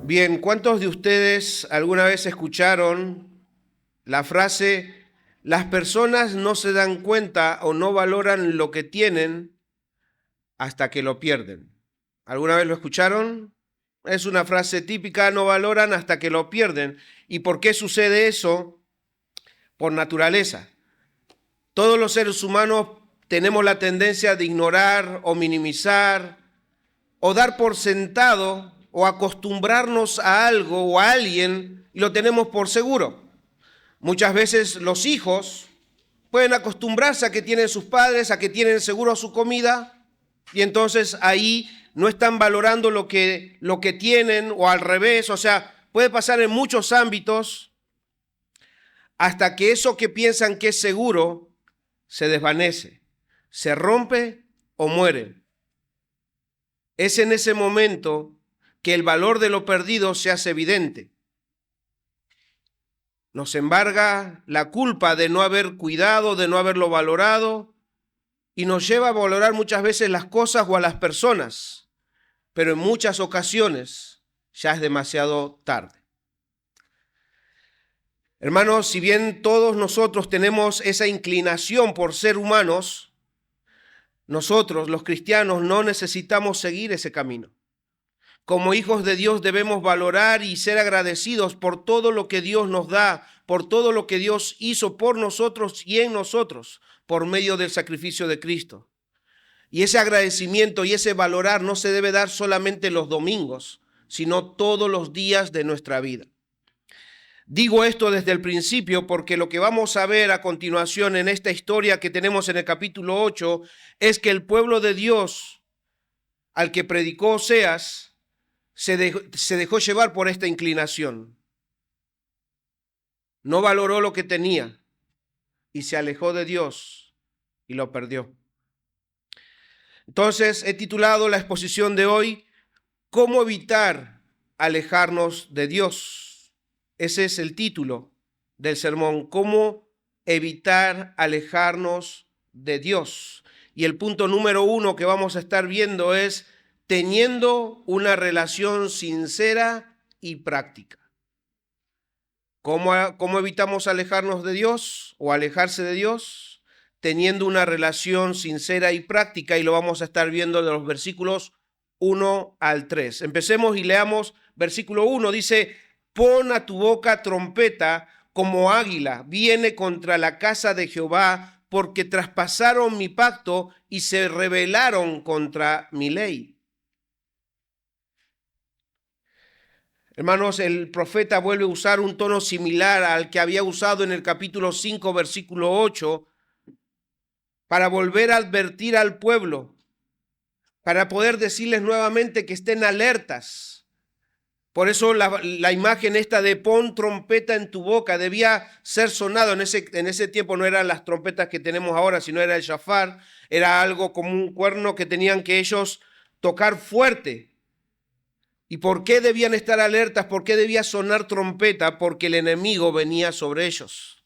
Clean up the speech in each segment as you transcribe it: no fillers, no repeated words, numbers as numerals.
Bien, ¿cuántos de ustedes alguna vez escucharon la frase, las personas no se dan cuenta o no valoran lo que tienen hasta que lo pierden? ¿Alguna vez lo escucharon? Es una frase típica, no valoran hasta que lo pierden. ¿Y por qué sucede eso? Por naturaleza. Todos los seres humanos tenemos la tendencia de ignorar o minimizar o dar por sentado o acostumbrarnos a algo o a alguien y lo tenemos por seguro. Muchas veces los hijos pueden acostumbrarse a que tienen sus padres, a que tienen seguro su comida, y entonces ahí no están valorando lo que tienen, o al revés. O sea, puede pasar en muchos ámbitos hasta que eso que piensan que es seguro se desvanece, se rompe o muere. Es en ese momento que el valor de lo perdido se hace evidente. Nos embarga la culpa de no haber cuidado, de no haberlo valorado, y nos lleva a valorar muchas veces las cosas o a las personas, pero en muchas ocasiones ya es demasiado tarde. Hermanos, si bien todos nosotros tenemos esa inclinación por ser humanos, nosotros, los cristianos, no necesitamos seguir ese camino. Como hijos de Dios debemos valorar y ser agradecidos por todo lo que Dios nos da, por todo lo que Dios hizo por nosotros y en nosotros, por medio del sacrificio de Cristo. Y ese agradecimiento y ese valorar no se debe dar solamente los domingos, sino todos los días de nuestra vida. Digo esto desde el principio porque lo que vamos a ver a continuación en esta historia que tenemos en el capítulo 8 es que el pueblo de Dios, al que predicó Oseas, se dejó llevar por esta inclinación. No valoró lo que tenía y se alejó de Dios y lo perdió. Entonces he titulado la exposición de hoy, ¿cómo evitar alejarnos de Dios? Ese es el título del sermón, ¿cómo evitar alejarnos de Dios? Y el punto número 1 que vamos a estar viendo es teniendo una relación sincera y práctica. ¿Cómo evitamos alejarnos de Dios o alejarse de Dios? Teniendo una relación sincera y práctica, y lo vamos a estar viendo de los versículos 1 al 3. Empecemos y leamos versículo 1, dice: pon a tu boca trompeta como águila, viene contra la casa de Jehová, porque traspasaron mi pacto y se rebelaron contra mi ley. Hermanos, el profeta vuelve a usar un tono similar al que había usado en el capítulo 5, versículo 8, para volver a advertir al pueblo, para poder decirles nuevamente que estén alertas. Por eso la imagen esta de pon trompeta en tu boca debía ser sonado. En ese tiempo no eran las trompetas que tenemos ahora, sino era el shafar. Era algo como un cuerno que tenían que ellos tocar fuerte. ¿Y por qué debían estar alertas? ¿Por qué debía sonar trompeta? Porque el enemigo venía sobre ellos.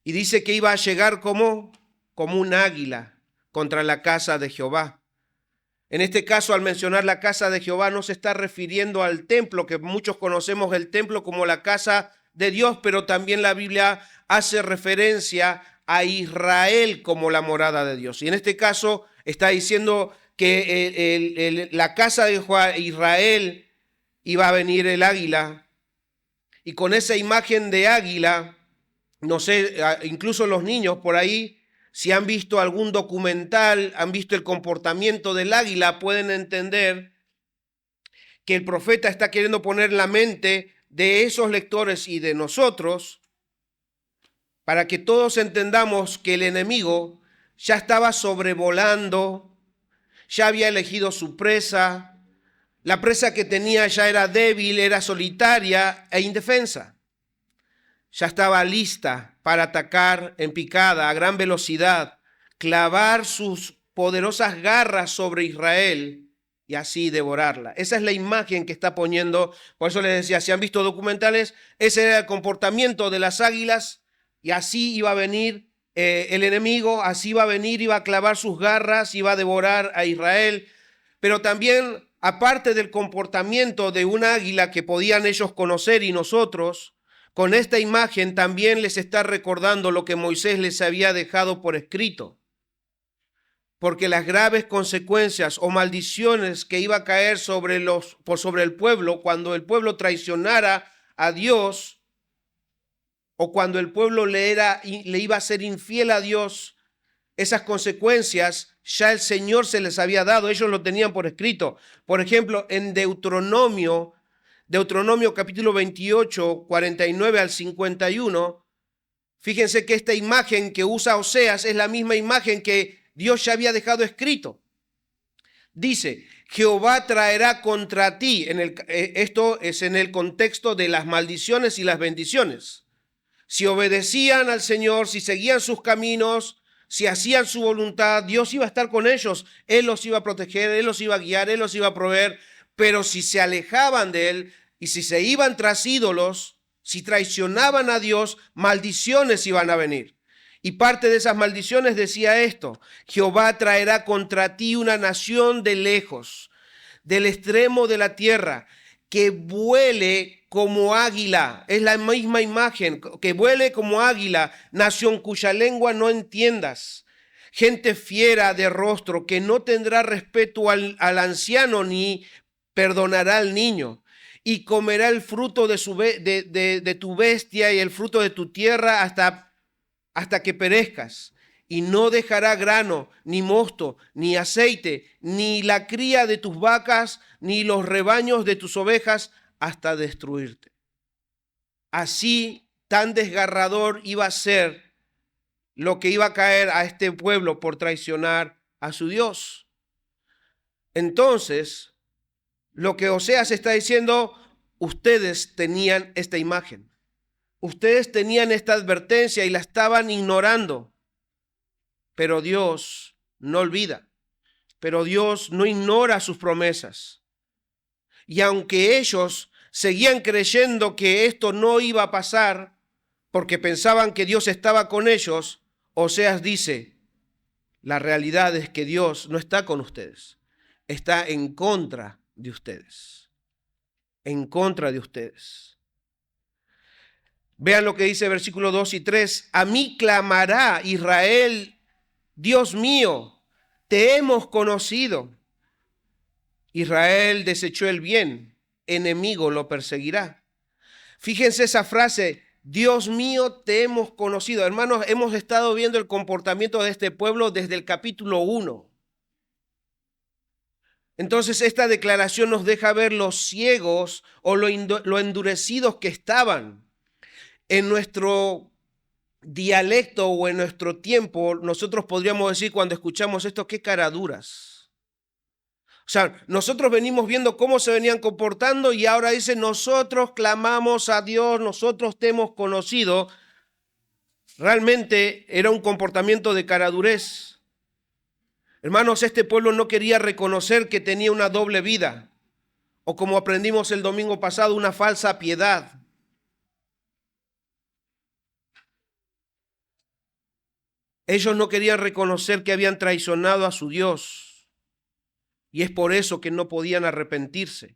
Y dice que iba a llegar como un águila contra la casa de Jehová. En este caso, al mencionar la casa de Jehová, no se está refiriendo al templo, que muchos conocemos el templo como la casa de Dios, pero también la Biblia hace referencia a Israel como la morada de Dios. Y en este caso está diciendo que la casa de Israel iba a venir el águila, y con esa imagen de águila, no sé, incluso los niños por ahí, si han visto algún documental, han visto el comportamiento del águila, pueden entender que el profeta está queriendo poner en la mente de esos lectores y de nosotros, para que todos entendamos que el enemigo ya estaba sobrevolando, ya había elegido su presa, la presa que tenía ya era débil, era solitaria e indefensa. Ya estaba lista para atacar en picada a gran velocidad, clavar sus poderosas garras sobre Israel y así devorarla. Esa es la imagen que está poniendo. Por eso les decía, si han visto documentales, ese era el comportamiento de las águilas, y así iba a venir el enemigo, así iba a venir, iba a clavar sus garras, iba a devorar a Israel. Pero también aparte del comportamiento de un águila que podían ellos conocer y nosotros, con esta imagen también les está recordando lo que Moisés les había dejado por escrito. Porque las graves consecuencias o maldiciones que iba a caer sobre el pueblo cuando el pueblo traicionara a Dios, o cuando el pueblo le iba a ser infiel a Dios, esas consecuencias ya el Señor se les había dado, ellos lo tenían por escrito. Por ejemplo, en Deuteronomio capítulo 28, 49 al 51, fíjense que esta imagen que usa Oseas es la misma imagen que Dios ya había dejado escrito. Dice, Jehová traerá contra ti, esto es en el contexto de las maldiciones y las bendiciones. Si obedecían al Señor, si seguían sus caminos, si hacían su voluntad, Dios iba a estar con ellos. Él los iba a proteger, Él los iba a guiar, Él los iba a proveer. Pero si se alejaban de Él y si se iban tras ídolos, si traicionaban a Dios, maldiciones iban a venir. Y parte de esas maldiciones decía esto: Jehová traerá contra ti una nación de lejos, del extremo de la tierra, que vuele como águila. Es la misma imagen, que vuele como águila, nación cuya lengua no entiendas. Gente fiera de rostro, que no tendrá respeto al anciano ni perdonará al niño. Y comerá el fruto de tu bestia y el fruto de tu tierra hasta que perezcas. Y no dejará grano, ni mosto, ni aceite, ni la cría de tus vacas, ni los rebaños de tus ovejas, hasta destruirte. Así, tan desgarrador iba a ser lo que iba a caer a este pueblo por traicionar a su Dios. Entonces, lo que Oseas está diciendo, ustedes tenían esta imagen. Ustedes tenían esta advertencia y la estaban ignorando. Pero Dios no olvida. Pero Dios no ignora sus promesas. Y aunque ellos seguían creyendo que esto no iba a pasar, porque pensaban que Dios estaba con ellos, Oseas dice, la realidad es que Dios no está con ustedes. Está en contra de ustedes. En contra de ustedes. Vean lo que dice versículos 2 y 3. A mí clamará Israel, Dios mío, te hemos conocido. Israel desechó el bien, enemigo lo perseguirá. Fíjense esa frase, Dios mío, te hemos conocido. Hermanos, hemos estado viendo el comportamiento de este pueblo desde el capítulo 1. Entonces esta declaración nos deja ver los ciegos o lo endurecidos que estaban. En nuestro dialecto o en nuestro tiempo, nosotros podríamos decir cuando escuchamos esto, qué caraduras. O sea, nosotros venimos viendo cómo se venían comportando y ahora dice, nosotros clamamos a Dios, nosotros te hemos conocido. Realmente era un comportamiento de caradurez. Hermanos, este pueblo no quería reconocer que tenía una doble vida, o como aprendimos el domingo pasado, una falsa piedad. Ellos no querían reconocer que habían traicionado a su Dios y es por eso que no podían arrepentirse.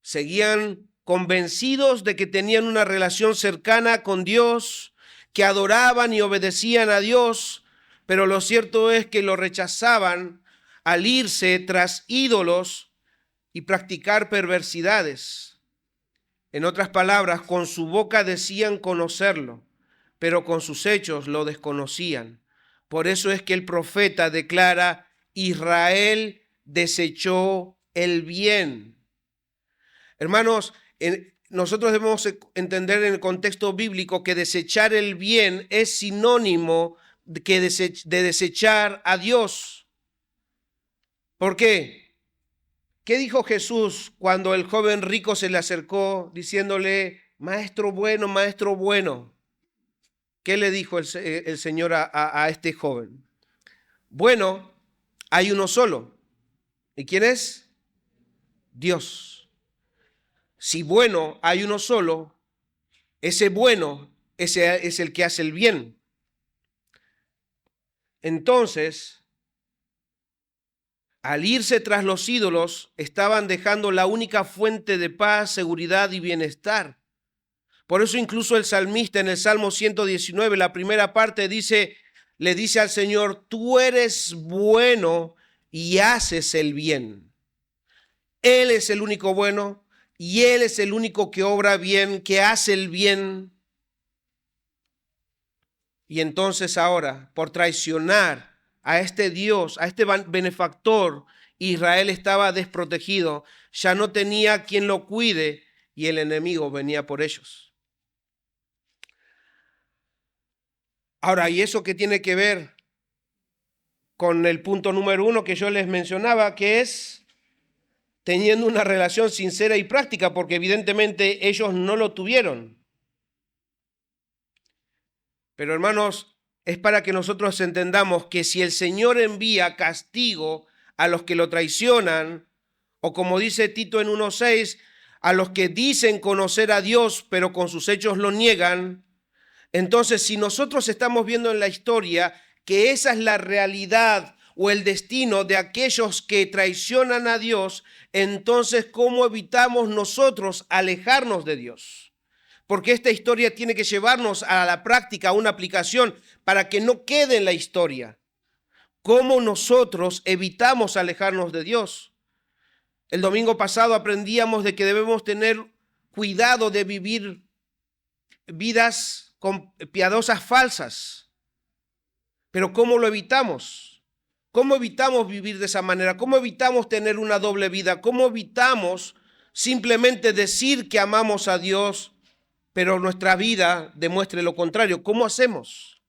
Seguían convencidos de que tenían una relación cercana con Dios, que adoraban y obedecían a Dios, pero lo cierto es que lo rechazaban al irse tras ídolos y practicar perversidades. En otras palabras, con su boca decían conocerlo, pero con sus hechos lo desconocían. Por eso es que el profeta declara, Israel desechó el bien. Hermanos, nosotros debemos entender en el contexto bíblico que desechar el bien es sinónimo de desechar a Dios. ¿Por qué? ¿Qué dijo Jesús cuando el joven rico se le acercó diciéndole, maestro bueno, maestro bueno? ¿Qué le dijo el Señor a este joven? Bueno, hay uno solo. ¿Y quién es? Dios. Si bueno hay uno solo, ese bueno ese es el que hace el bien. Entonces, Al irse tras los ídolos, estaban dejando la única fuente de paz, seguridad y bienestar. Por eso incluso el salmista en el Salmo 119, la primera parte le dice al Señor, tú eres bueno y haces el bien. Él es el único bueno y Él es el único que obra bien, que hace el bien. Y entonces ahora, por traicionar a este Dios, a este benefactor, Israel estaba desprotegido, ya no tenía quien lo cuide y el enemigo venía por ellos. Ahora, ¿y eso qué tiene que ver con el punto número 1 que yo les mencionaba, que es teniendo una relación sincera y práctica? Porque evidentemente ellos no lo tuvieron. Pero hermanos, es para que nosotros entendamos que si el Señor envía castigo a los que lo traicionan, o como dice Tito en 1:6, a los que dicen conocer a Dios, pero con sus hechos lo niegan, entonces si nosotros estamos viendo en la historia que esa es la realidad o el destino de aquellos que traicionan a Dios, entonces ¿cómo evitamos nosotros alejarnos de Dios? Porque esta historia tiene que llevarnos a la práctica, a una aplicación, para que no quede en la historia. ¿Cómo nosotros evitamos alejarnos de Dios? El domingo pasado aprendíamos de que debemos tener cuidado de vivir vidas piadosas falsas. Pero ¿cómo lo evitamos? ¿Cómo evitamos vivir de esa manera? ¿Cómo evitamos tener una doble vida? ¿Cómo evitamos simplemente decir que amamos a Dios, pero nuestra vida demuestre lo contrario? ¿Cómo hacemos?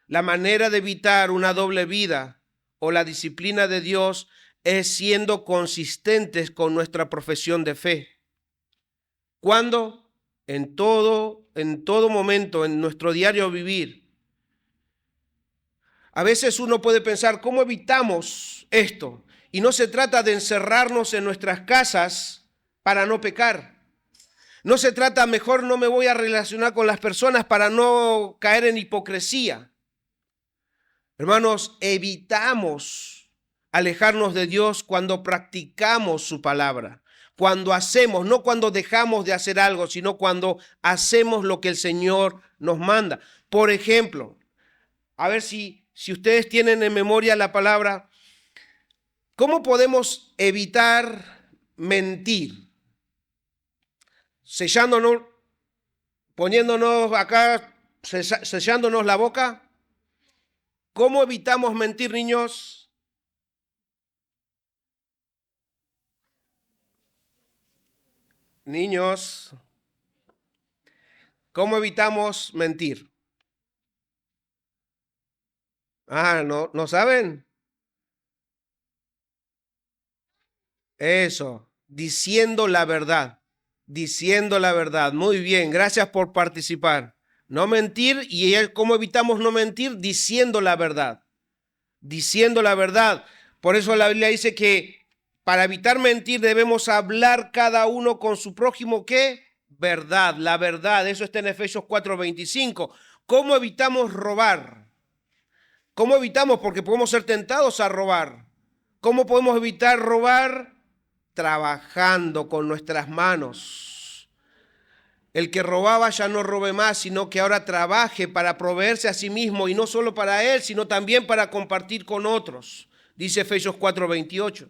La manera de evitar una doble vida o la disciplina de Dios es siendo consistentes con nuestra profesión de fe. ¿Cuándo? En todo momento, en nuestro diario vivir. A veces uno puede pensar, ¿cómo evitamos esto? Y no se trata de encerrarnos en nuestras casas para no pecar. No se trata, mejor no me voy a relacionar con las personas para no caer en hipocresía. Hermanos, evitamos alejarnos de Dios cuando practicamos su palabra. Cuando hacemos, no cuando dejamos de hacer algo, sino cuando hacemos lo que el Señor nos manda. Por ejemplo, a ver si ustedes tienen en memoria la palabra, ¿cómo podemos evitar mentir? Sellándonos, poniéndonos acá, sellándonos la boca. ¿Cómo evitamos mentir, niños? Niños, ¿cómo evitamos mentir? ¿No saben? Eso, diciendo la verdad, diciendo la verdad. Muy bien, gracias por participar. No mentir, y ¿cómo evitamos no mentir? Diciendo la verdad, diciendo la verdad. Por eso la Biblia dice que para evitar mentir debemos hablar cada uno con su prójimo, ¿qué? Verdad, la verdad. Eso está en Efesios 4:25. ¿Cómo evitamos robar? ¿Cómo evitamos? Porque podemos ser tentados a robar. ¿Cómo podemos evitar robar? Trabajando con nuestras manos. El que robaba ya no robe más, sino que ahora trabaje para proveerse a sí mismo, y no solo para él, sino también para compartir con otros. Dice Efesios 4:28.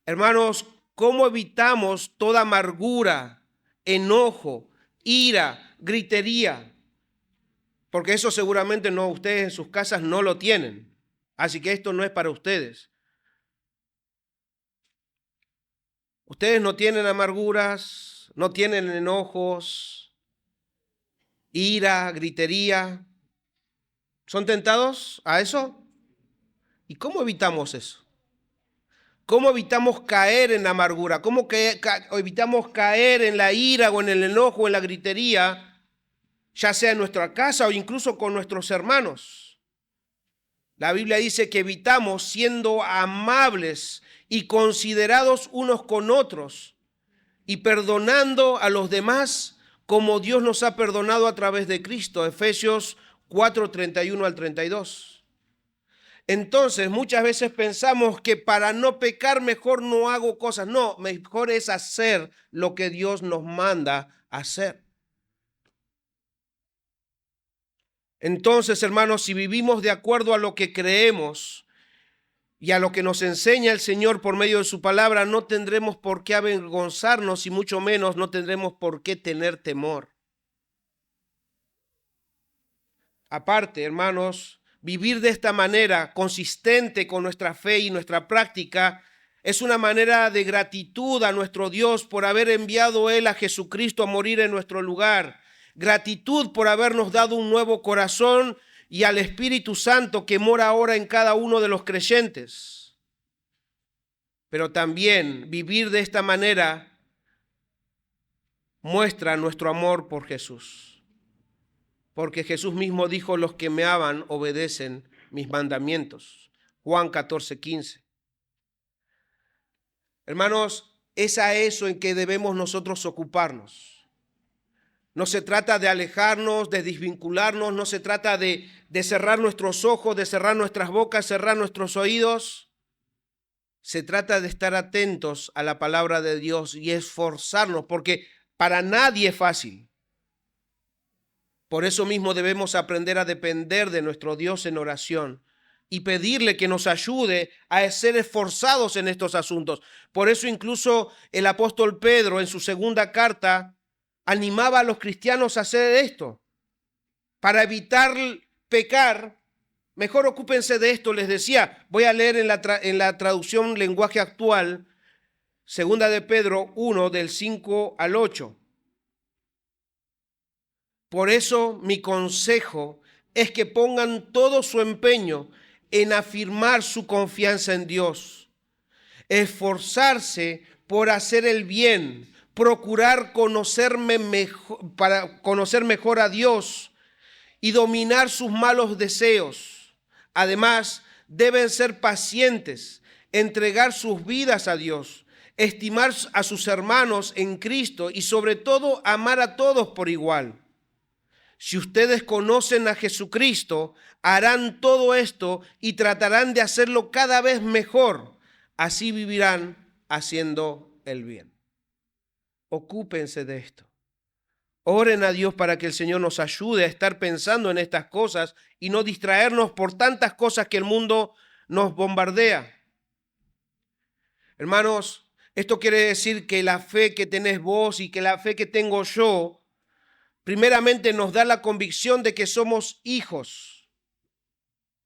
Hermanos, ¿cómo evitamos toda amargura, enojo, ira, gritería? Porque eso seguramente no, ustedes en sus casas no lo tienen. Así que esto no es para ustedes. Ustedes no tienen amarguras, no tienen enojos, ira, gritería. ¿Son tentados a eso? ¿Y cómo evitamos eso? ¿Cómo evitamos caer en la amargura? ¿Cómo evitamos caer en la ira o en el enojo o en la gritería, ya sea en nuestra casa o incluso con nuestros hermanos? La Biblia dice que evitamos siendo amables y considerados unos con otros y perdonando a los demás como Dios nos ha perdonado a través de Cristo. Efesios 4:31 al 32. Entonces, muchas veces pensamos que para no pecar mejor no hago cosas. No, mejor es hacer lo que Dios nos manda hacer. Entonces, hermanos, si vivimos de acuerdo a lo que creemos y a lo que nos enseña el Señor por medio de su palabra, no tendremos por qué avergonzarnos y mucho menos no tendremos por qué tener temor. Aparte, hermanos, vivir de esta manera consistente con nuestra fe y nuestra práctica es una manera de gratitud a nuestro Dios por haber enviado Él a Jesucristo a morir en nuestro lugar. Gratitud por habernos dado un nuevo corazón y al Espíritu Santo que mora ahora en cada uno de los creyentes. Pero también vivir de esta manera muestra nuestro amor por Jesús. Porque Jesús mismo dijo, los que me aman obedecen mis mandamientos. Juan 14:15. Hermanos, es a eso en que debemos nosotros ocuparnos. No se trata de alejarnos, de desvincularnos, no se trata de cerrar nuestros ojos, de cerrar nuestras bocas, cerrar nuestros oídos. Se trata de estar atentos a la palabra de Dios y esforzarnos, porque para nadie es fácil. Por eso mismo debemos aprender a depender de nuestro Dios en oración y pedirle que nos ayude a ser esforzados en estos asuntos. Por eso incluso el apóstol Pedro en su segunda carta animaba a los cristianos a hacer esto. Para evitar pecar, mejor ocúpense de esto, les decía. Voy a leer en la traducción lenguaje actual, segunda de Pedro 1, del 5 al 8. Por eso mi consejo es que pongan todo su empeño en afirmar su confianza en Dios, esforzarse por hacer el bien, procurar para conocer mejor a Dios y dominar sus malos deseos. Además, deben ser pacientes, entregar sus vidas a Dios, estimar a sus hermanos en Cristo y sobre todo amar a todos por igual. Si ustedes conocen a Jesucristo, harán todo esto y tratarán de hacerlo cada vez mejor. Así vivirán haciendo el bien. Ocúpense de esto. Oren a Dios para que el Señor nos ayude a estar pensando en estas cosas y no distraernos por tantas cosas que el mundo nos bombardea. Hermanos, esto quiere decir que la fe que tenés vos y que la fe que tengo yo, primeramente nos da la convicción de que somos hijos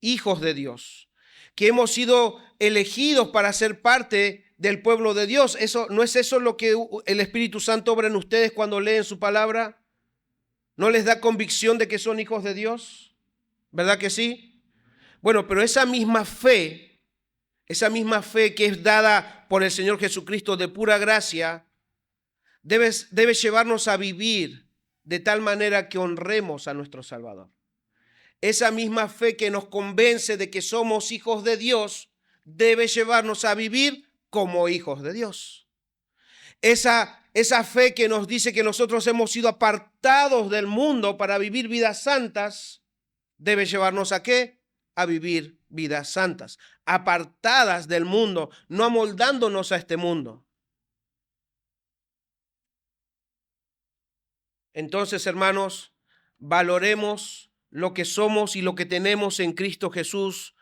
de Dios, que hemos sido elegidos para ser parte del pueblo de Dios. ¿No es eso lo que el Espíritu Santo obra en ustedes cuando leen su palabra? ¿No les da convicción de que son hijos de Dios? ¿Verdad que sí? Bueno, pero esa misma fe que es dada por el Señor Jesucristo de pura gracia, debe llevarnos a vivir de tal manera que honremos a nuestro Salvador. Esa misma fe que nos convence de que somos hijos de Dios debe llevarnos a vivir como hijos de Dios. Esa fe que nos dice que nosotros hemos sido apartados del mundo para vivir vidas santas, debe llevarnos ¿a qué? A vivir vidas santas, apartadas del mundo, no amoldándonos a este mundo. Entonces, hermanos, valoremos lo que somos y lo que tenemos en Cristo Jesús.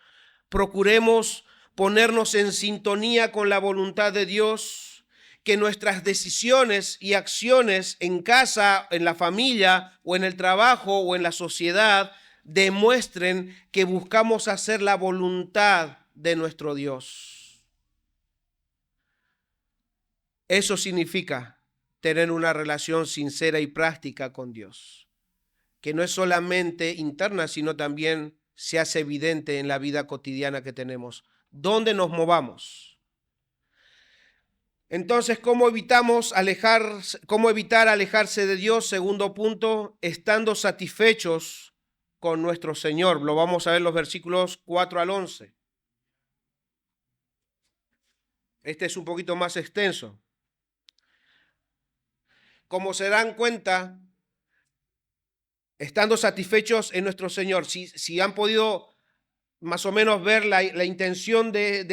Procuremos ponernos en sintonía con la voluntad de Dios, que nuestras decisiones y acciones en casa, en la familia o en el trabajo o en la sociedad demuestren que buscamos hacer la voluntad de nuestro Dios. Eso significa tener una relación sincera y práctica con Dios, que no es solamente interna, sino también se hace evidente en la vida cotidiana que tenemos, donde nos movamos. Entonces, ¿cómo evitar alejarse de Dios? Segundo punto, estando satisfechos con nuestro Señor. Lo vamos a ver en los versículos 4 al 11. Este es un poquito más extenso. Como se dan cuenta, estando satisfechos en nuestro Señor, si han podido más o menos ver la intención de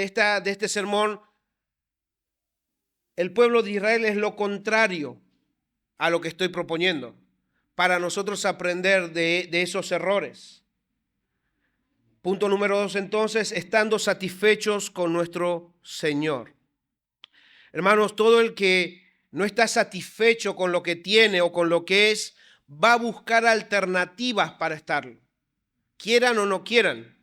este sermón, el pueblo de Israel es lo contrario a lo que estoy proponiendo, para nosotros aprender de esos errores. Punto número 2, entonces, estando satisfechos con nuestro Señor. Hermanos, todo el que no está satisfecho con lo que tiene o con lo que es, va a buscar alternativas para estarlo, quieran o no quieran.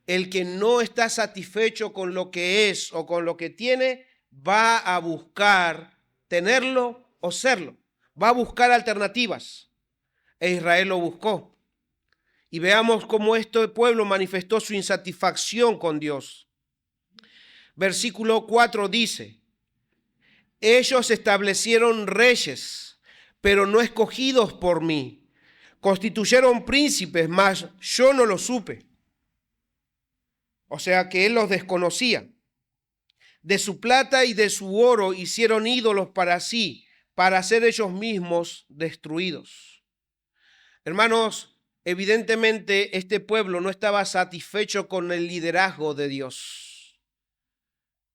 El que no está satisfecho con lo que es o con lo que tiene, va a buscar tenerlo o serlo. Va a buscar alternativas. E Israel lo buscó. Y veamos cómo este pueblo manifestó su insatisfacción con Dios. Versículo 4 dice: ellos establecieron reyes, pero no escogidos por mí. Constituyeron príncipes, mas yo no lo supe. O sea que él los desconocía. De su plata y de su oro hicieron ídolos para sí, para ser ellos mismos destruidos. Hermanos, evidentemente este pueblo no estaba satisfecho con el liderazgo de Dios.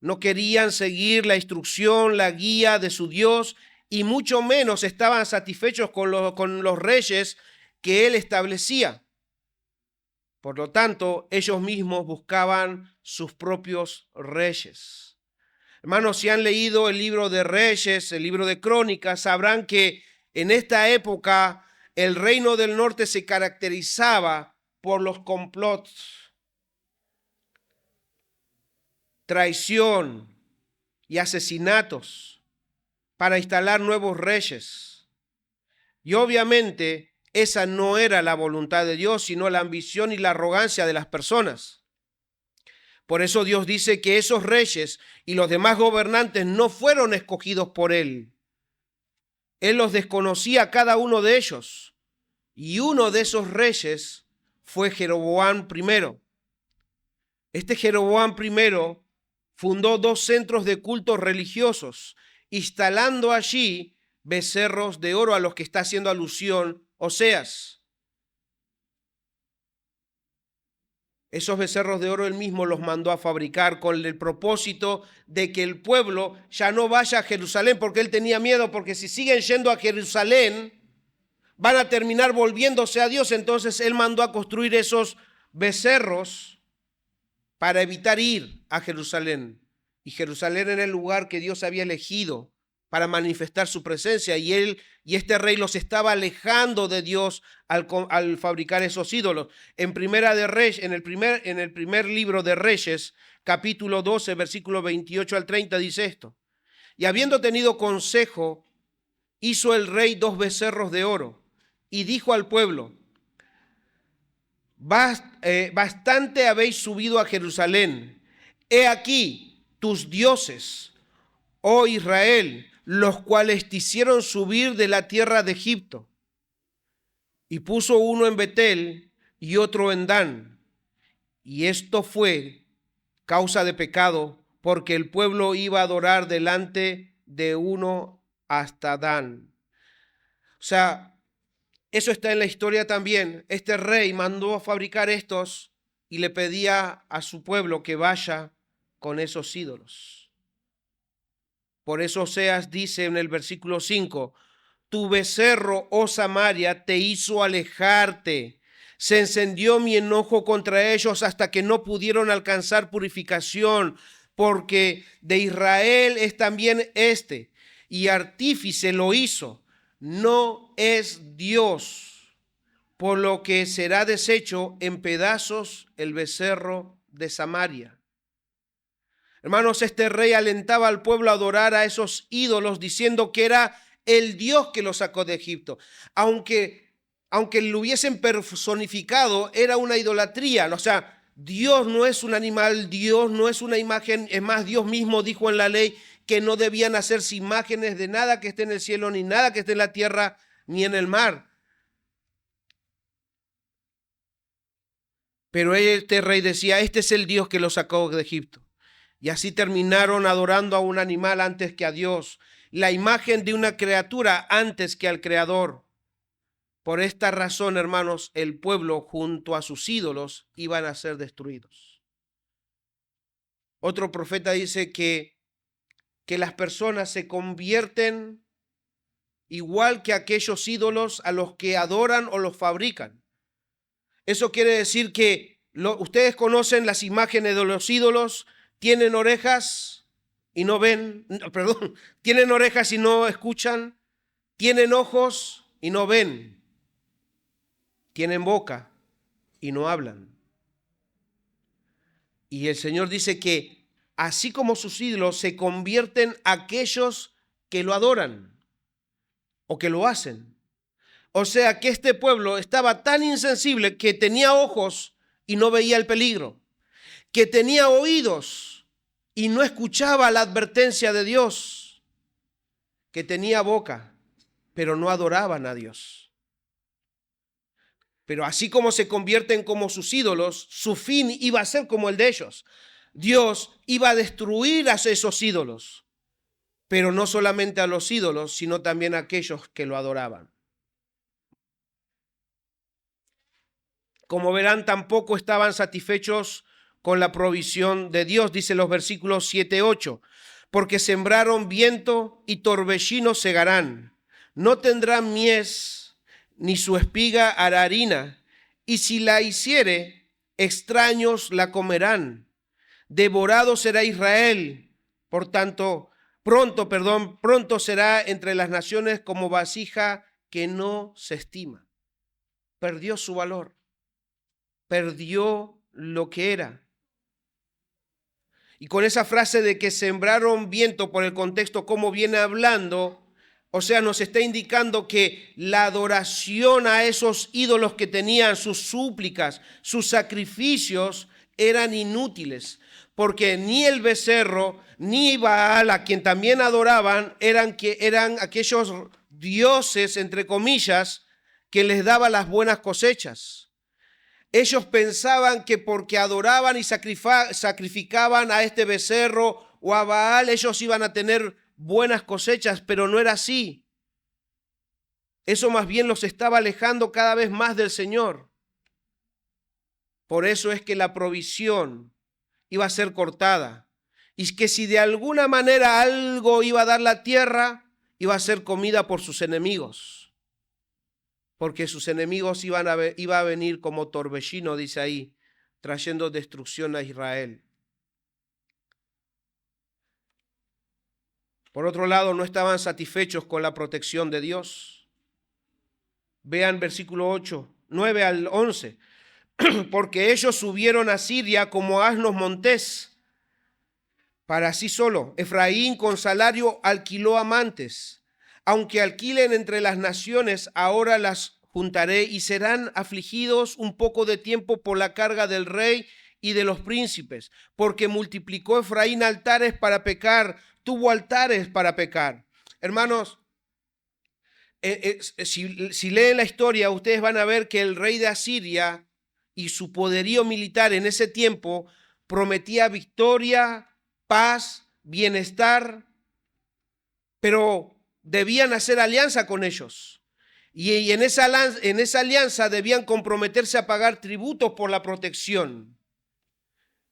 No querían seguir la instrucción, la guía de su Dios, y mucho menos estaban satisfechos con los reyes que él establecía. Por lo tanto, ellos mismos buscaban sus propios reyes. Hermanos, si han leído el libro de Reyes, el libro de Crónicas, sabrán que en esta época el reino del norte se caracterizaba por los complots, traición y asesinatos para instalar nuevos reyes. Y obviamente esa no era la voluntad de Dios, sino la ambición y la arrogancia de las personas. Por eso Dios dice que esos reyes y los demás gobernantes no fueron escogidos por él. Él los desconocía a cada uno de ellos. Y uno de esos reyes fue Jeroboam I. Este Jeroboam I fundó 2 centros de cultos religiosos, instalando allí becerros de oro a los que está haciendo alusión Oseas. Esos becerros de oro él mismo los mandó a fabricar con el propósito de que el pueblo ya no vaya a Jerusalén, porque él tenía miedo, porque si siguen yendo a Jerusalén, van a terminar volviéndose a Dios. Entonces él mandó a construir esos becerros para evitar ir a Jerusalén. Y Jerusalén era el lugar que Dios había elegido para manifestar su presencia, y este rey los estaba alejando de Dios al fabricar esos ídolos. En el primer libro de Reyes, capítulo 12, versículo 28 al 30, dice esto: y habiendo tenido consejo, hizo el rey 2 becerros de oro, y dijo al pueblo: bastante habéis subido a Jerusalén. He aquí tus dioses, oh Israel, los cuales te hicieron subir de la tierra de Egipto. Y puso uno en Betel y otro en Dan. Y esto fue causa de pecado, porque el pueblo iba a adorar delante de uno hasta Dan. O sea, eso está en la historia también. Este rey mandó a fabricar estos y le pedía a su pueblo que vaya con esos ídolos. Por eso Oseas dice en el versículo 5: tu becerro, oh Samaria, te hizo alejarte. Se encendió mi enojo contra ellos hasta que no pudieron alcanzar purificación, porque de Israel es también este, y artífice lo hizo. No es Dios, por lo que será deshecho en pedazos el becerro de Samaria. Hermanos, este rey alentaba al pueblo a adorar a esos ídolos, diciendo que era el Dios que los sacó de Egipto. Aunque lo hubiesen personificado, era una idolatría. O sea, Dios no es un animal, Dios no es una imagen. Es más, Dios mismo dijo en la ley que no debían hacerse imágenes de nada que esté en el cielo, ni nada que esté en la tierra, ni en el mar. Pero este rey decía: este es el Dios que los sacó de Egipto. Y así terminaron adorando a un animal antes que a Dios, la imagen de una criatura antes que al Creador. Por esta razón, hermanos, el pueblo junto a sus ídolos iban a ser destruidos. Otro profeta dice que las personas se convierten igual que aquellos ídolos a los que adoran o los fabrican. Eso quiere decir que ustedes conocen las imágenes de los ídolos, tienen orejas y no ven, perdón, tienen orejas y no escuchan, tienen ojos y no ven, tienen boca y no hablan. Y el Señor dice que así como sus ídolos se convierten aquellos que lo adoran o que lo hacen. O sea que este pueblo estaba tan insensible que tenía ojos y no veía el peligro, que tenía oídos y no escuchaba la advertencia de Dios, que tenía boca, pero no adoraban a Dios. Pero así como se convierten como sus ídolos, su fin iba a ser como el de ellos. Dios iba a destruir a esos ídolos, pero no solamente a los ídolos, sino también a aquellos que lo adoraban. Como verán, tampoco estaban satisfechos con la provisión de Dios, dice los versículos 7, 8, porque sembraron viento y torbellino segarán, no tendrán mies, ni su espiga hará harina, y si la hiciere, extraños la comerán. Devorado será Israel, por tanto, pronto será entre las naciones como vasija que no se estima. Perdió su valor, perdió lo que era. Y con esa frase de que sembraron viento, por el contexto como viene hablando, o sea, nos está indicando que la adoración a esos ídolos que tenían, sus súplicas, sus sacrificios, eran inútiles, porque ni el becerro, ni Baal, a quien también adoraban, eran aquellos dioses, entre comillas, que les daba las buenas cosechas. Ellos pensaban que porque adoraban y sacrificaban a este becerro o a Baal, ellos iban a tener buenas cosechas, pero no era así. Eso más bien los estaba alejando cada vez más del Señor. Por eso es que la provisión iba a ser cortada. Y que si de alguna manera algo iba a dar la tierra, iba a ser comida por sus enemigos. Porque sus enemigos iba a venir como torbellino, dice ahí, trayendo destrucción a Israel. Por otro lado, no estaban satisfechos con la protección de Dios. Vean versículo 8, 9 al 11. Porque ellos subieron a Siria como asnos montés, para sí solo. Efraín con salario alquiló amantes. Aunque alquilen entre las naciones, ahora las juntaré y serán afligidos un poco de tiempo por la carga del rey y de los príncipes, porque multiplicó Efraín altares para pecar, tuvo altares para pecar. Hermanos, si leen la historia, ustedes van a ver que el rey de Asiria y su poderío militar en ese tiempo prometía victoria, paz, bienestar, pero debían hacer alianza con ellos. Y en esa alianza debían comprometerse a pagar tributos por la protección.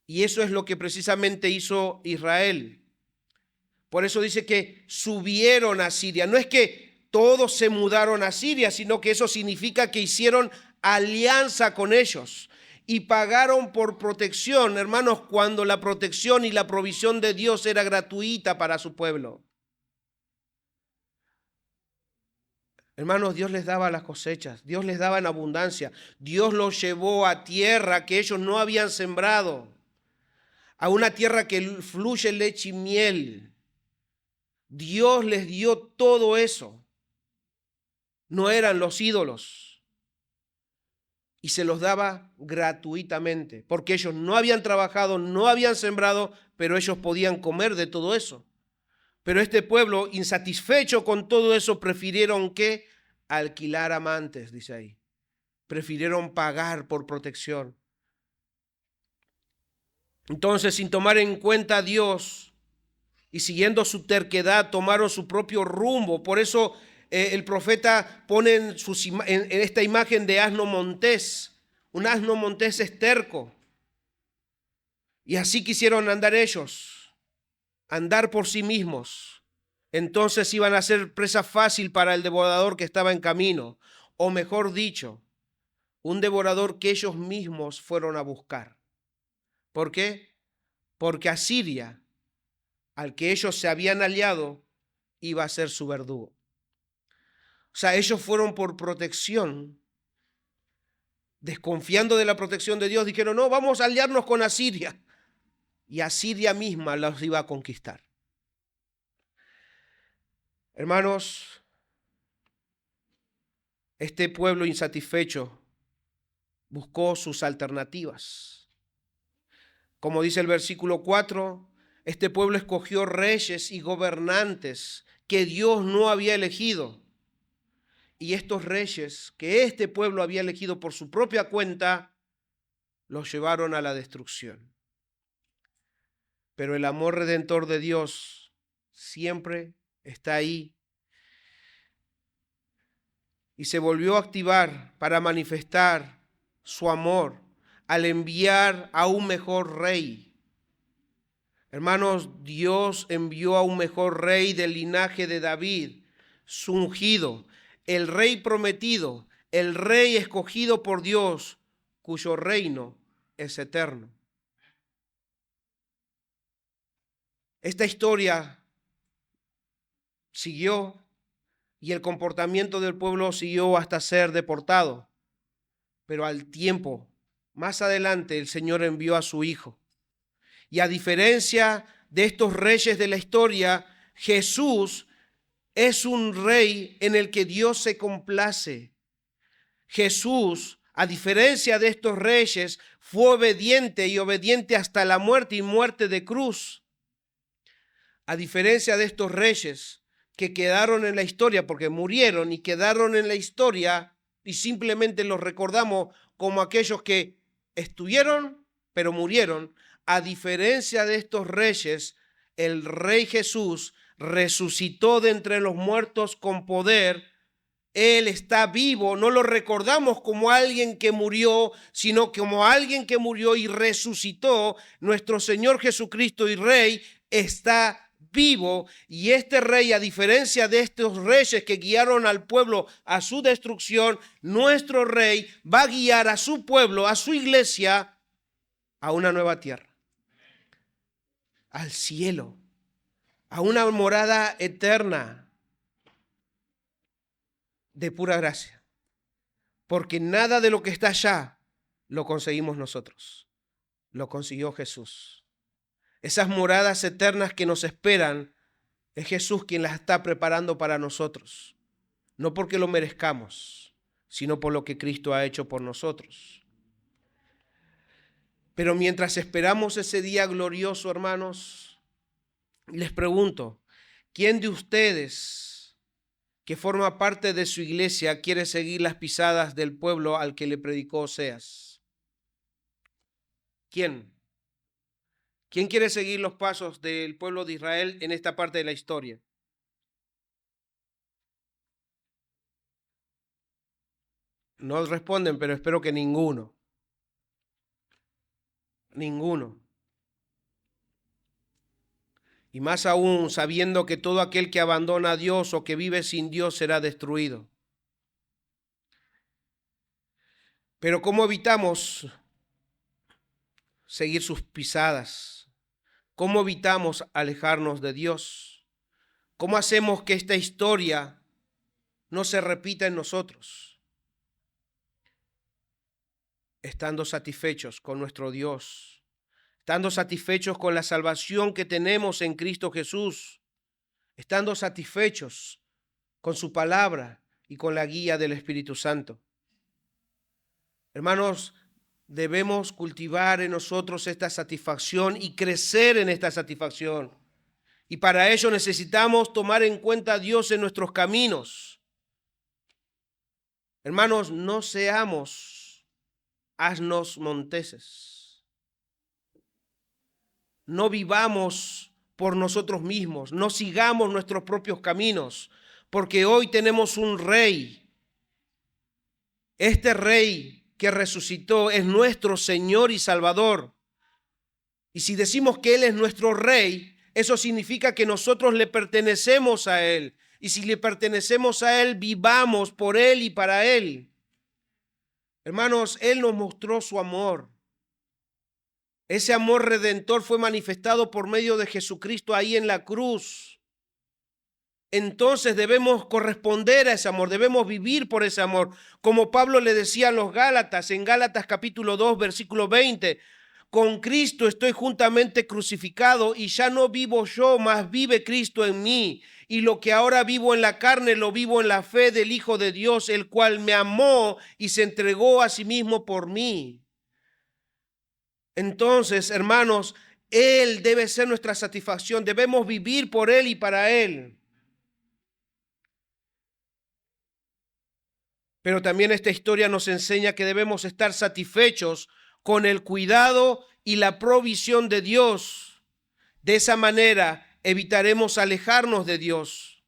Y eso es lo que precisamente hizo Israel. Por eso dice que subieron a Siria. No es que todos se mudaron a Siria, sino que eso significa que hicieron alianza con ellos y pagaron por protección, hermanos, cuando la protección y la provisión de Dios era gratuita para su pueblo. Hermanos, Dios les daba las cosechas, Dios les daba en abundancia, Dios los llevó a tierra que ellos no habían sembrado, a una tierra que fluye leche y miel. Dios les dio todo eso. No eran los ídolos. Y se los daba gratuitamente, porque ellos no habían trabajado, no habían sembrado, pero ellos podían comer de todo eso. Pero este pueblo, insatisfecho con todo eso, prefirieron ¿qué? Alquilar amantes, dice ahí. Prefirieron pagar por protección. Entonces, sin tomar en cuenta a Dios y siguiendo su terquedad, tomaron su propio rumbo. Por eso el profeta pone en esta imagen de asno montés. Un asno montés es terco. Y así quisieron andar ellos, andar por sí mismos. Entonces iban a ser presa fácil para el devorador que estaba en camino, o mejor dicho, un devorador que ellos mismos fueron a buscar. ¿Por qué? Porque Asiria, al que ellos se habían aliado, iba a ser su verdugo. O sea, ellos fueron por protección, desconfiando de la protección de Dios, dijeron, no, vamos a aliarnos con Asiria. Y Asiria misma los iba a conquistar. Hermanos, este pueblo insatisfecho buscó sus alternativas. Como dice el versículo 4, este pueblo escogió reyes y gobernantes que Dios no había elegido. Y estos reyes que este pueblo había elegido por su propia cuenta, los llevaron a la destrucción. Pero el amor redentor de Dios siempre está ahí. Y se volvió a activar para manifestar su amor al enviar a un mejor rey. Hermanos, Dios envió a un mejor rey del linaje de David, su ungido, el rey prometido, el rey escogido por Dios, cuyo reino es eterno. Esta historia siguió y el comportamiento del pueblo siguió hasta ser deportado. Pero al tiempo, más adelante, el Señor envió a su Hijo. Y a diferencia de estos reyes de la historia, Jesús es un rey en el que Dios se complace. Jesús, a diferencia de estos reyes, fue obediente y obediente hasta la muerte y muerte de cruz. A diferencia de estos reyes que quedaron en la historia porque murieron y quedaron en la historia y simplemente los recordamos como aquellos que estuvieron pero murieron, a diferencia de estos reyes, el Rey Jesús resucitó de entre los muertos con poder. Él está vivo, no lo recordamos como alguien que murió, sino como alguien que murió y resucitó. Nuestro Señor Jesucristo y Rey está vivo, y este rey, a diferencia de estos reyes que guiaron al pueblo a su destrucción, nuestro rey va a guiar a su pueblo, a su iglesia, a una nueva tierra, al cielo, a una morada eterna de pura gracia, porque nada de lo que está allá lo conseguimos nosotros, lo consiguió Jesús. Esas moradas eternas que nos esperan, es Jesús quien las está preparando para nosotros. No porque lo merezcamos, sino por lo que Cristo ha hecho por nosotros. Pero mientras esperamos ese día glorioso, hermanos, les pregunto, ¿quién de ustedes que forma parte de su iglesia quiere seguir las pisadas del pueblo al que le predicó Oseas? ¿Quién? ¿Quién quiere seguir los pasos del pueblo de Israel en esta parte de la historia? No responden, pero espero que ninguno. Ninguno. Y más aún sabiendo que todo aquel que abandona a Dios o que vive sin Dios será destruido. Pero ¿cómo evitamos seguir sus pisadas? ¿Cómo evitamos alejarnos de Dios? ¿Cómo hacemos que esta historia no se repita en nosotros? Estando satisfechos con nuestro Dios, estando satisfechos con la salvación que tenemos en Cristo Jesús, estando satisfechos con su palabra y con la guía del Espíritu Santo. Hermanos, debemos cultivar en nosotros esta satisfacción y crecer en esta satisfacción. Y para ello necesitamos tomar en cuenta a Dios en nuestros caminos. Hermanos, no seamos asnos monteses. No vivamos por nosotros mismos, no sigamos nuestros propios caminos, porque hoy tenemos un rey. Este rey que resucitó es nuestro Señor y Salvador. Y si decimos que Él es nuestro rey, eso significa que nosotros le pertenecemos a Él. Y si le pertenecemos a Él, vivamos por Él y para Él. Hermanos, Él nos mostró su amor. Ese amor redentor fue manifestado por medio de Jesucristo ahí en la cruz. Entonces debemos corresponder a ese amor, debemos vivir por ese amor. Como Pablo le decía a los Gálatas, en Gálatas capítulo 2, versículo 20, con Cristo estoy juntamente crucificado y ya no vivo yo, mas vive Cristo en mí. Y lo que ahora vivo en la carne, lo vivo en la fe del Hijo de Dios, el cual me amó y se entregó a sí mismo por mí. Entonces, hermanos, Él debe ser nuestra satisfacción. Debemos vivir por Él y para Él. Pero también esta historia nos enseña que debemos estar satisfechos con el cuidado y la provisión de Dios. De esa manera evitaremos alejarnos de Dios.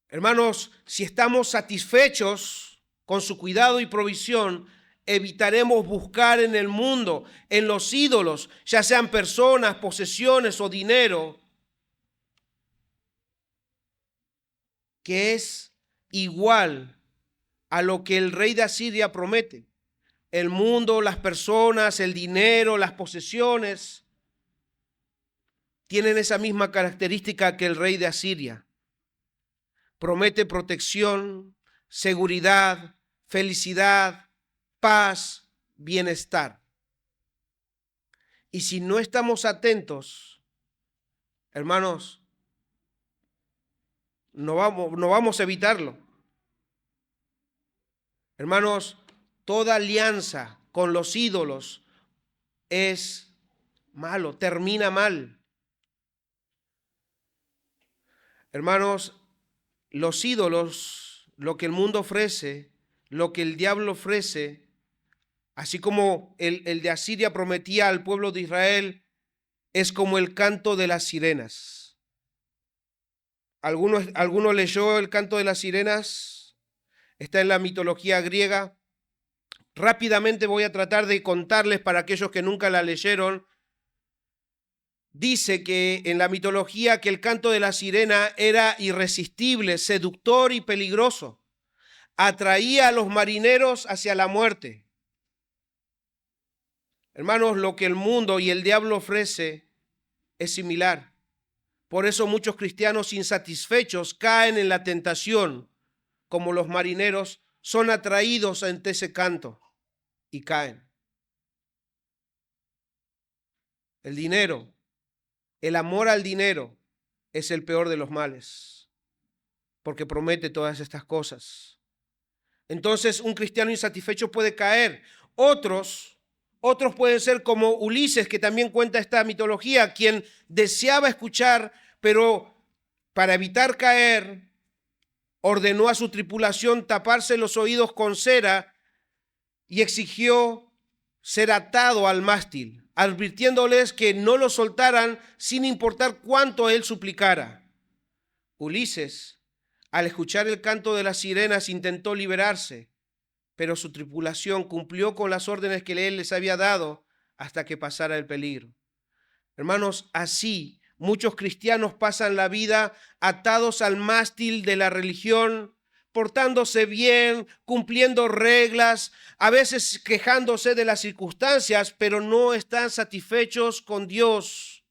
Hermanos, si estamos satisfechos con su cuidado y provisión, evitaremos buscar en el mundo, en los ídolos, ya sean personas, posesiones o dinero, que es igual a lo que el rey de Asiria promete. El mundo, las personas, el dinero, las posesiones tienen esa misma característica que el rey de Asiria. Promete protección, seguridad, felicidad, paz, bienestar. Y si no estamos atentos, hermanos, no vamos a evitarlo. Hermanos, toda alianza con los ídolos es malo, termina mal. Hermanos, los ídolos, lo que el mundo ofrece, lo que el diablo ofrece, así como el de Asiria prometía al pueblo de Israel, es como el canto de las sirenas. ¿Alguno leyó el canto de las sirenas? Está en la mitología griega. Rápidamente voy a tratar de contarles para aquellos que nunca la leyeron. Dice que en la mitología que el canto de la sirena era irresistible, seductor y peligroso. Atraía a los marineros hacia la muerte. Hermanos, lo que el mundo y el diablo ofrece es similar. Por eso muchos cristianos insatisfechos caen en la tentación, como los marineros son atraídos ante ese canto y caen. El dinero, el amor al dinero es el peor de los males, porque promete todas estas cosas. Entonces un cristiano insatisfecho puede caer. Otros pueden ser como Ulises, que también cuenta esta mitología, quien deseaba escuchar, pero para evitar caer, ordenó a su tripulación taparse los oídos con cera y exigió ser atado al mástil, advirtiéndoles que no lo soltaran sin importar cuánto él suplicara. Ulises, al escuchar el canto de las sirenas, intentó liberarse, pero su tripulación cumplió con las órdenes que él les había dado hasta que pasara el peligro. Hermanos, así muchos cristianos pasan la vida atados al mástil de la religión, portándose bien, cumpliendo reglas, a veces quejándose de las circunstancias, pero no están satisfechos con Dios.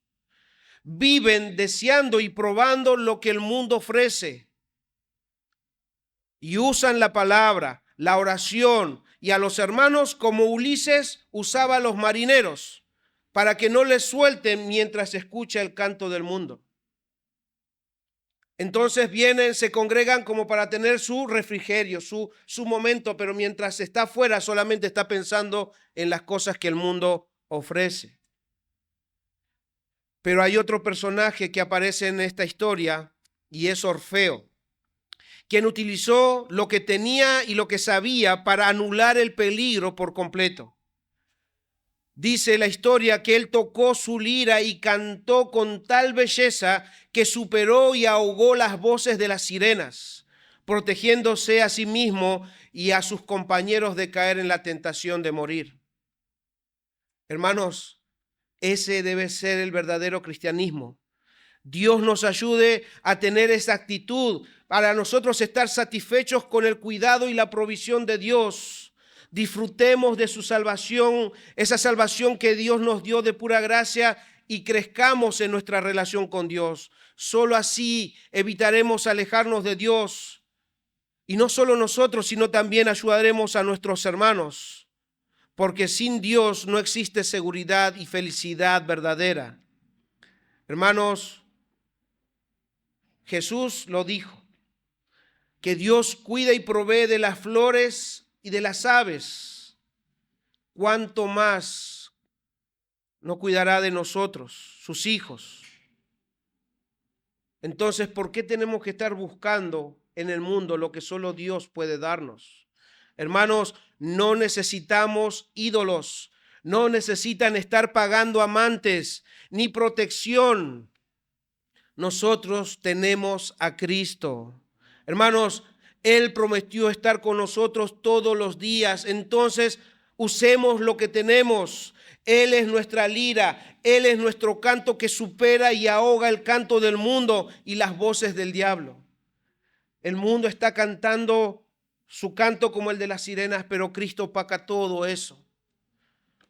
Viven deseando y probando lo que el mundo ofrece. Y usan la palabra, la oración y a los hermanos como Ulises usaba a los marineros, para que no les suelten mientras escucha el canto del mundo. Entonces vienen, se congregan como para tener su refrigerio, su momento, pero mientras está afuera solamente está pensando en las cosas que el mundo ofrece. Pero hay otro personaje que aparece en esta historia y es Orfeo, quien utilizó lo que tenía y lo que sabía para anular el peligro por completo. Dice la historia que él tocó su lira y cantó con tal belleza que superó y ahogó las voces de las sirenas, protegiéndose a sí mismo y a sus compañeros de caer en la tentación de morir. Hermanos, ese debe ser el verdadero cristianismo. Dios nos ayude a tener esa actitud para nosotros estar satisfechos con el cuidado y la provisión de Dios. Disfrutemos de su salvación, esa salvación que Dios nos dio de pura gracia, y crezcamos en nuestra relación con Dios. Solo así evitaremos alejarnos de Dios. Y no solo nosotros, sino también ayudaremos a nuestros hermanos. Porque sin Dios no existe seguridad y felicidad verdadera. Hermanos, Jesús lo dijo, que Dios cuida y provee de las flores y de las aves. ¿Cuánto más no cuidará de nosotros, sus hijos? Entonces, ¿por qué tenemos que estar buscando en el mundo lo que solo Dios puede darnos? Hermanos, no necesitamos ídolos, no necesitan estar pagando amantes ni protección. Nosotros tenemos a Cristo. Hermanos, Él prometió estar con nosotros todos los días. Entonces, usemos lo que tenemos. Él es nuestra lira. Él es nuestro canto que supera y ahoga el canto del mundo y las voces del diablo. El mundo está cantando su canto como el de las sirenas, pero Cristo opaca todo eso.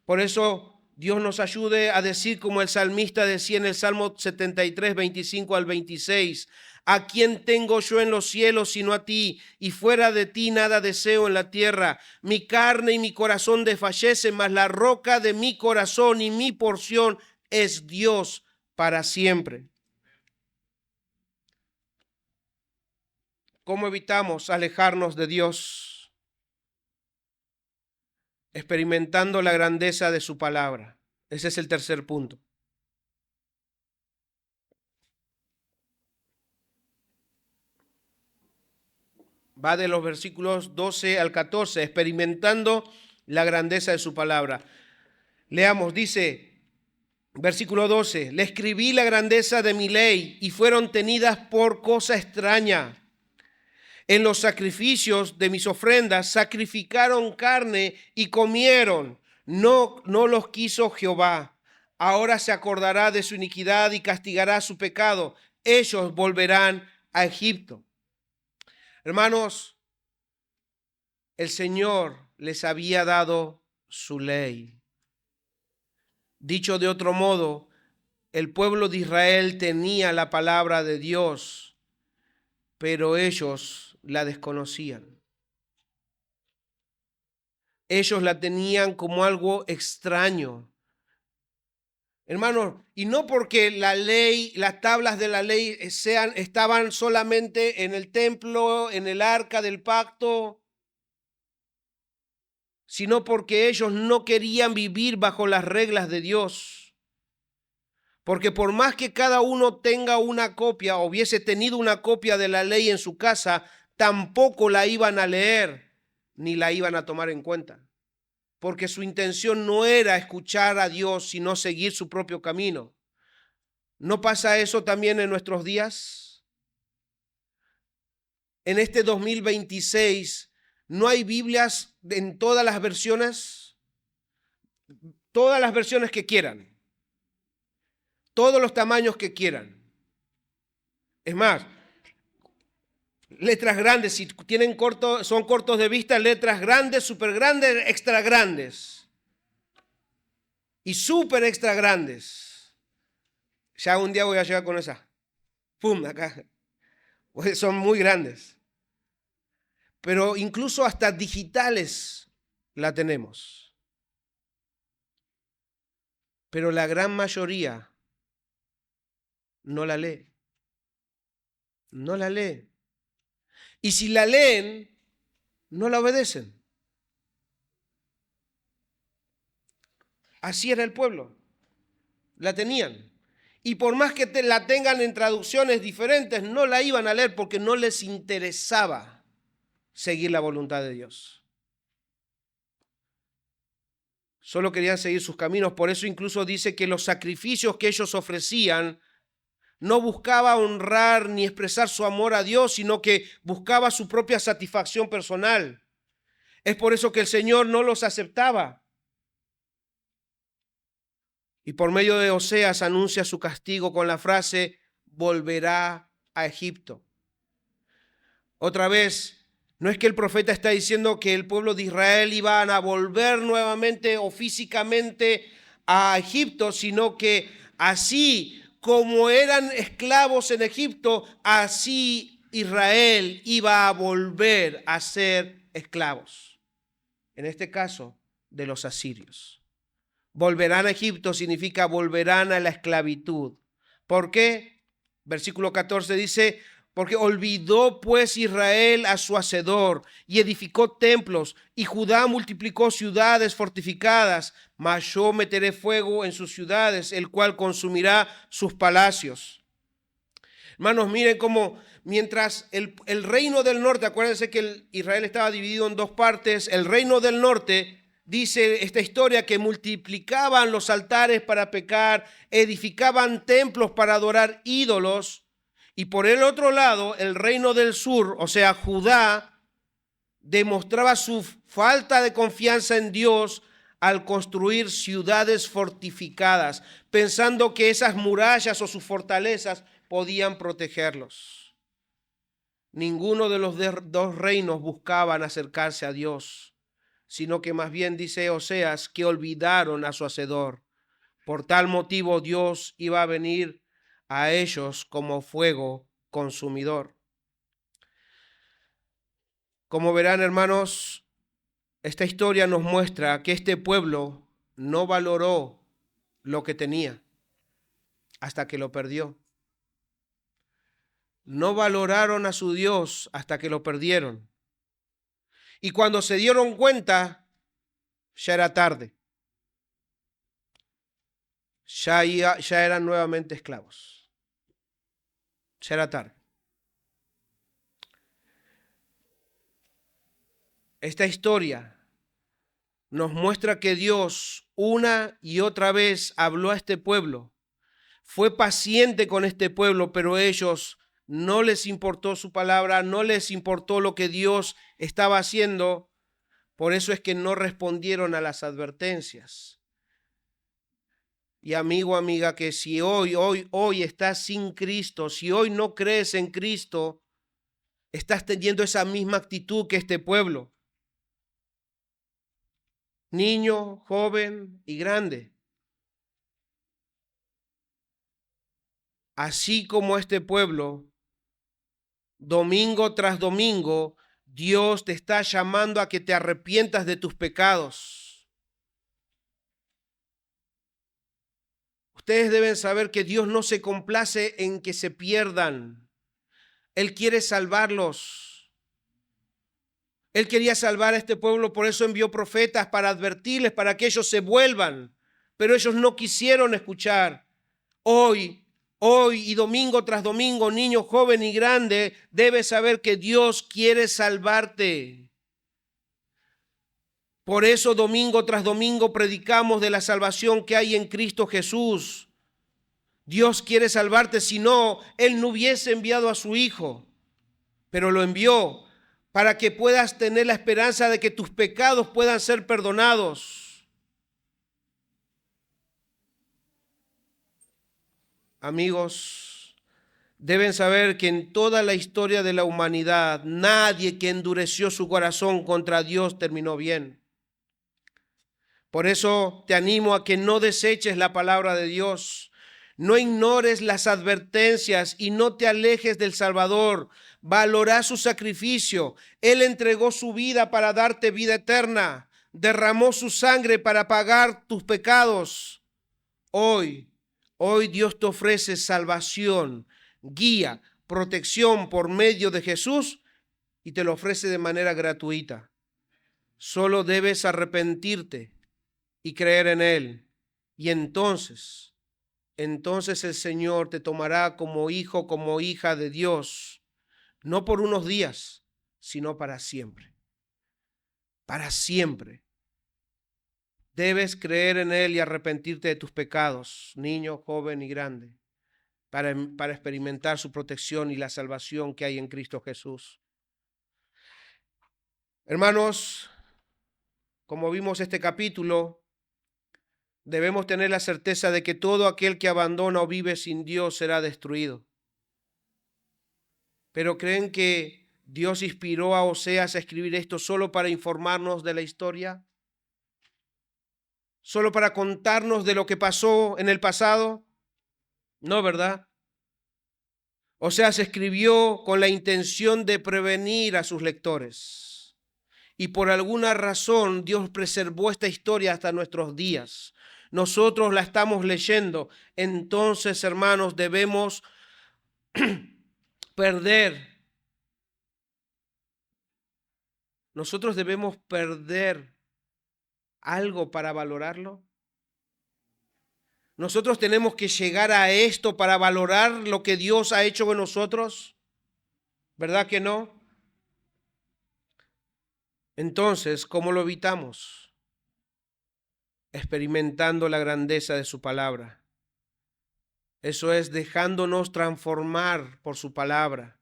Por eso Dios nos ayude a decir como el salmista decía en el Salmo 73, 25 al 26, ¿a quién tengo yo en los cielos sino a ti? Y fuera de ti nada deseo en la tierra. Mi carne y mi corazón desfallecen, mas la roca de mi corazón y mi porción es Dios para siempre. ¿Cómo evitamos alejarnos de Dios? Experimentando la grandeza de su palabra. Ese es el tercer punto. Va de los versículos 12 al 14, experimentando la grandeza de su palabra. Leamos, dice, versículo 12, le escribí la grandeza de mi ley y fueron tenidas por cosa extraña. En los sacrificios de mis ofrendas sacrificaron carne y comieron. No los quiso Jehová. Ahora se acordará de su iniquidad y castigará su pecado. Ellos volverán a Egipto. Hermanos, el Señor les había dado su ley. Dicho de otro modo, el pueblo de Israel tenía la palabra de Dios, pero ellos la desconocían. Ellos la tenían como algo extraño. Hermanos, y no porque la ley, las tablas de la ley estaban solamente en el templo, en el arca del pacto, sino porque ellos no querían vivir bajo las reglas de Dios. Porque por más que cada uno tenga una copia, o hubiese tenido una copia de la ley en su casa, tampoco la iban a leer ni la iban a tomar en cuenta. Porque su intención no era escuchar a Dios, sino seguir su propio camino. ¿No pasa eso también en nuestros días? En este 2026, ¿no hay Biblias en todas las versiones? Todas las versiones que quieran. Todos los tamaños que quieran. Es más, letras grandes, si tienen son cortos de vista, letras grandes, súper grandes, extra grandes. Y súper extra grandes. Ya un día voy a llegar con esa. ¡Pum! Acá. Son muy grandes. Pero incluso hasta digitales la tenemos. Pero la gran mayoría no la lee. No la lee. Y si la leen, no la obedecen. Así era el pueblo. La tenían. Y por más que la tengan en traducciones diferentes, no la iban a leer porque no les interesaba seguir la voluntad de Dios. Solo querían seguir sus caminos. Por eso incluso dice que los sacrificios que ellos ofrecían no buscaba honrar ni expresar su amor a Dios, sino que buscaba su propia satisfacción personal. Es por eso que el Señor no los aceptaba. Y por medio de Oseas anuncia su castigo con la frase, volverá a Egipto. Otra vez, no es que el profeta está diciendo que el pueblo de Israel iban a volver nuevamente o físicamente a Egipto, sino que así como eran esclavos en Egipto, así Israel iba a volver a ser esclavos. En este caso, de los asirios. Volverán a Egipto significa volverán a la esclavitud. ¿Por qué? Versículo 14 dice, porque olvidó pues Israel a su hacedor y edificó templos, y Judá multiplicó ciudades fortificadas, mas yo meteré fuego en sus ciudades, el cual consumirá sus palacios. Hermanos, miren cómo mientras el reino del norte, acuérdense que Israel estaba dividido en dos partes, el reino del norte, dice esta historia, que multiplicaban los altares para pecar, edificaban templos para adorar ídolos, y por el otro lado, el reino del sur, o sea, Judá, demostraba su falta de confianza en Dios al construir ciudades fortificadas, pensando que esas murallas o sus fortalezas podían protegerlos. Ninguno de los dos reinos buscaban acercarse a Dios, sino que más bien dice Oseas que olvidaron a su hacedor. Por tal motivo Dios iba a venir a ellos como fuego consumidor. Como verán, hermanos, esta historia nos muestra que este pueblo no valoró lo que tenía hasta que lo perdió. No valoraron a su Dios hasta que lo perdieron. Y cuando se dieron cuenta, ya era tarde. Ya eran nuevamente esclavos. Ya era tarde. Esta historia nos muestra que Dios una y otra vez habló a este pueblo. Fue paciente con este pueblo, pero ellos no les importó su palabra, no les importó lo que Dios estaba haciendo. Por eso es que no respondieron a las advertencias. Y amigo, amiga, que si hoy estás sin Cristo, si hoy no crees en Cristo, estás teniendo esa misma actitud que este pueblo. Niño, joven y grande. Así como este pueblo, domingo tras domingo, Dios te está llamando a que te arrepientas de tus pecados. Ustedes deben saber que Dios no se complace en que se pierdan. Él quiere salvarlos. Él quería salvar a este pueblo, por eso envió profetas para advertirles, para que ellos se vuelvan. Pero ellos no quisieron escuchar. Hoy y domingo tras domingo, niño, joven y grande, debes saber que Dios quiere salvarte. Por eso domingo tras domingo predicamos de la salvación que hay en Cristo Jesús. Dios quiere salvarte, si no, Él no hubiese enviado a su Hijo, pero lo envió para que puedas tener la esperanza de que tus pecados puedan ser perdonados. Amigos, deben saber que en toda la historia de la humanidad, nadie que endureció su corazón contra Dios terminó bien. Por eso te animo a que no deseches la palabra de Dios, no ignores las advertencias y no te alejes del Salvador. Valora su sacrificio. Él entregó su vida para darte vida eterna, derramó su sangre para pagar tus pecados. Hoy Dios te ofrece salvación, guía, protección por medio de Jesús y te lo ofrece de manera gratuita. Solo debes arrepentirte y creer en Él. Y entonces el Señor te tomará como hijo, como hija de Dios, no por unos días, sino para siempre. Para siempre. Debes creer en Él y arrepentirte de tus pecados, niño, joven y grande, para experimentar su protección y la salvación que hay en Cristo Jesús. Hermanos, como vimos este capítulo, debemos tener la certeza de que todo aquel que abandona o vive sin Dios será destruido. Pero ¿creen que Dios inspiró a Oseas a escribir esto solo para informarnos de la historia? ¿Solo para contarnos de lo que pasó en el pasado? No, ¿verdad? Oseas escribió con la intención de prevenir a sus lectores. Y por alguna razón Dios preservó esta historia hasta nuestros días. Nosotros la estamos leyendo. Entonces, hermanos, debemos nosotros debemos perder algo para valorarlo. Nosotros tenemos que llegar a esto para valorar lo que Dios ha hecho con nosotros. ¿Verdad que no? Entonces, ¿cómo lo evitamos? Experimentando la grandeza de su palabra. Eso es dejándonos transformar por su palabra.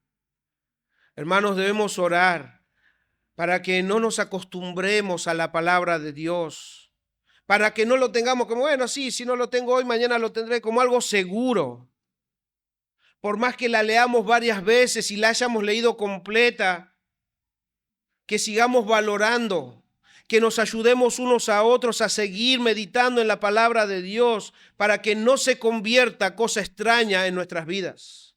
Hermanos, debemos orar para que no nos acostumbremos a la palabra de Dios, para que no lo tengamos como, bueno, sí, si no lo tengo hoy, mañana lo tendré, como algo seguro. Por más que la leamos varias veces y la hayamos leído completa, que sigamos valorando, que nos ayudemos unos a otros a seguir meditando en la palabra de Dios para que no se convierta cosa extraña en nuestras vidas.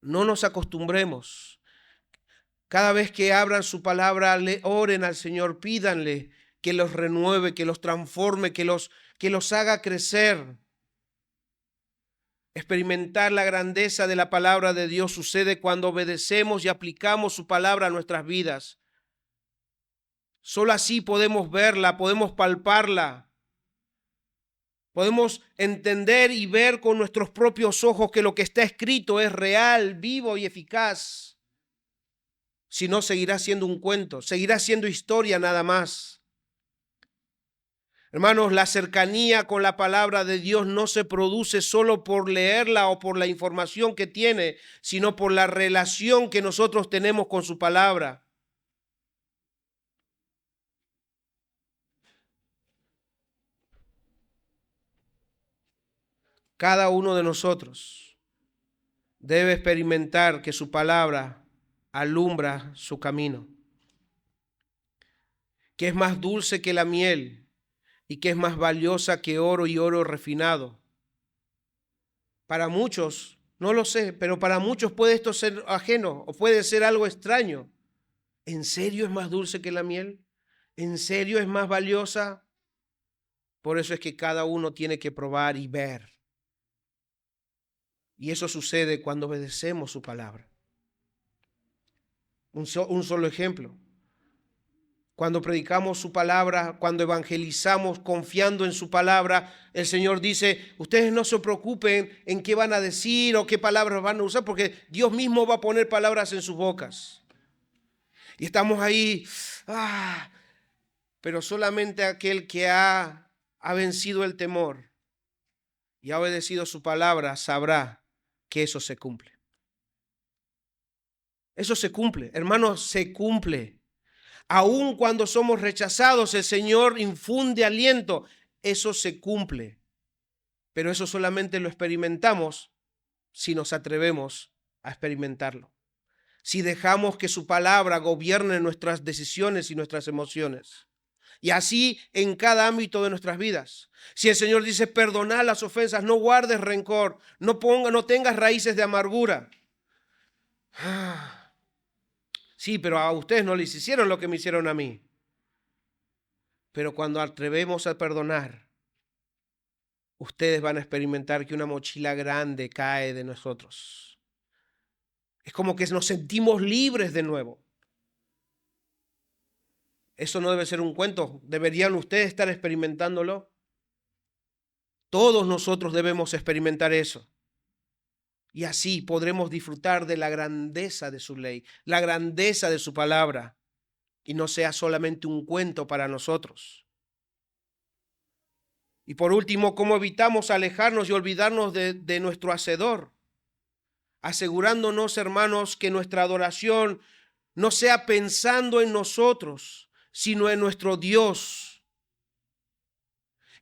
No nos acostumbremos. Cada vez que abran su palabra, le oren al Señor, pídanle que los renueve, que los transforme, que los haga crecer. Experimentar la grandeza de la palabra de Dios sucede cuando obedecemos y aplicamos su palabra a nuestras vidas. Solo así podemos verla, podemos palparla. Podemos entender y ver con nuestros propios ojos que lo que está escrito es real, vivo y eficaz. Si no, seguirá siendo un cuento, seguirá siendo historia nada más. Hermanos, la cercanía con la palabra de Dios no se produce solo por leerla o por la información que tiene, sino por la relación que nosotros tenemos con su palabra. Cada uno de nosotros debe experimentar que su palabra alumbra su camino, que es más dulce que la miel y que es más valiosa que oro y oro refinado. Para muchos, no lo sé, pero para muchos puede esto ser ajeno o puede ser algo extraño. ¿En serio es más dulce que la miel? ¿En serio es más valiosa? Por eso es que cada uno tiene que probar y ver. Y eso sucede cuando obedecemos su palabra. Un solo ejemplo. Cuando predicamos su palabra, cuando evangelizamos confiando en su palabra, el Señor dice, ustedes no se preocupen en qué van a decir o qué palabras van a usar, porque Dios mismo va a poner palabras en sus bocas. Y estamos ahí, pero solamente aquel que ha vencido el temor y ha obedecido su palabra sabrá que eso se cumple. Eso se cumple, hermanos, se cumple. Aun cuando somos rechazados, el Señor infunde aliento. Eso se cumple. Pero eso solamente lo experimentamos si nos atrevemos a experimentarlo. Si dejamos que su palabra gobierne nuestras decisiones y nuestras emociones. Y así en cada ámbito de nuestras vidas. Si el Señor dice, perdona las ofensas, no guardes rencor, no tengas raíces de amargura. Sí, pero a ustedes no les hicieron lo que me hicieron a mí. Pero cuando atrevemos a perdonar, ustedes van a experimentar que una mochila grande cae de nosotros. Es como que nos sentimos libres de nuevo. Eso no debe ser un cuento. ¿Deberían ustedes estar experimentándolo? Todos nosotros debemos experimentar eso. Y así podremos disfrutar de la grandeza de su ley, la grandeza de su palabra. y no sea solamente un cuento para nosotros. Y por último, ¿cómo evitamos alejarnos y olvidarnos de nuestro Hacedor? Asegurándonos, hermanos, que nuestra adoración no sea pensando en nosotros, sino en nuestro Dios.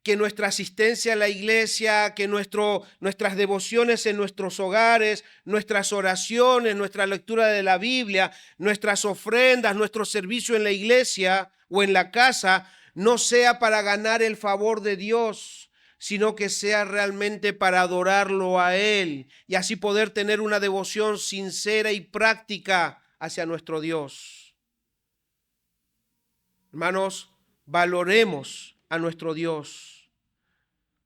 Que nuestra asistencia a la iglesia, que nuestras devociones en nuestros hogares, nuestras oraciones, nuestra lectura de la Biblia, nuestras ofrendas, nuestro servicio en la iglesia o en la casa, no sea para ganar el favor de Dios, sino que sea realmente para adorarlo a Él y así poder tener una devoción sincera y práctica hacia nuestro Dios. Hermanos, valoremos a nuestro Dios,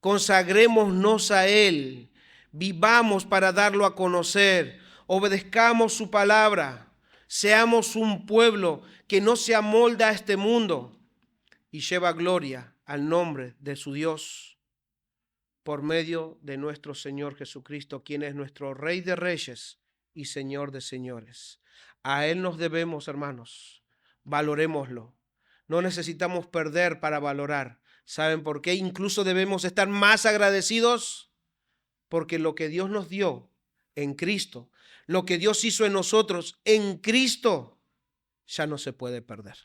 consagrémonos a Él, vivamos para darlo a conocer, obedezcamos su palabra, seamos un pueblo que no se amolda a este mundo y lleva gloria al nombre de su Dios por medio de nuestro Señor Jesucristo, quien es nuestro Rey de Reyes y Señor de Señores. A Él nos debemos, hermanos, valorémoslo. No necesitamos perder para valorar. ¿Saben por qué? Incluso debemos estar más agradecidos porque lo que Dios nos dio en Cristo, lo que Dios hizo en nosotros en Cristo, ya no se puede perder.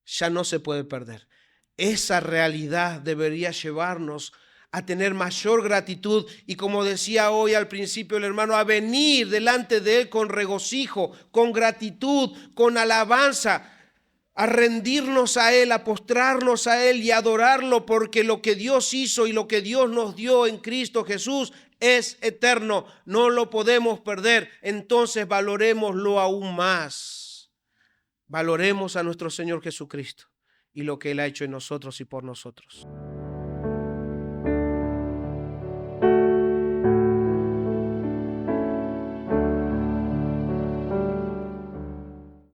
Ya no se puede perder. Esa realidad debería llevarnos a tener mayor gratitud y, como decía hoy al principio el hermano, a venir delante de Él con regocijo, con gratitud, con alabanza, a rendirnos a Él, a postrarnos a Él y adorarlo, porque lo que Dios hizo y lo que Dios nos dio en Cristo Jesús es eterno, no lo podemos perder. Entonces valorémoslo aún más. Valoremos a nuestro Señor Jesucristo y lo que Él ha hecho en nosotros y por nosotros.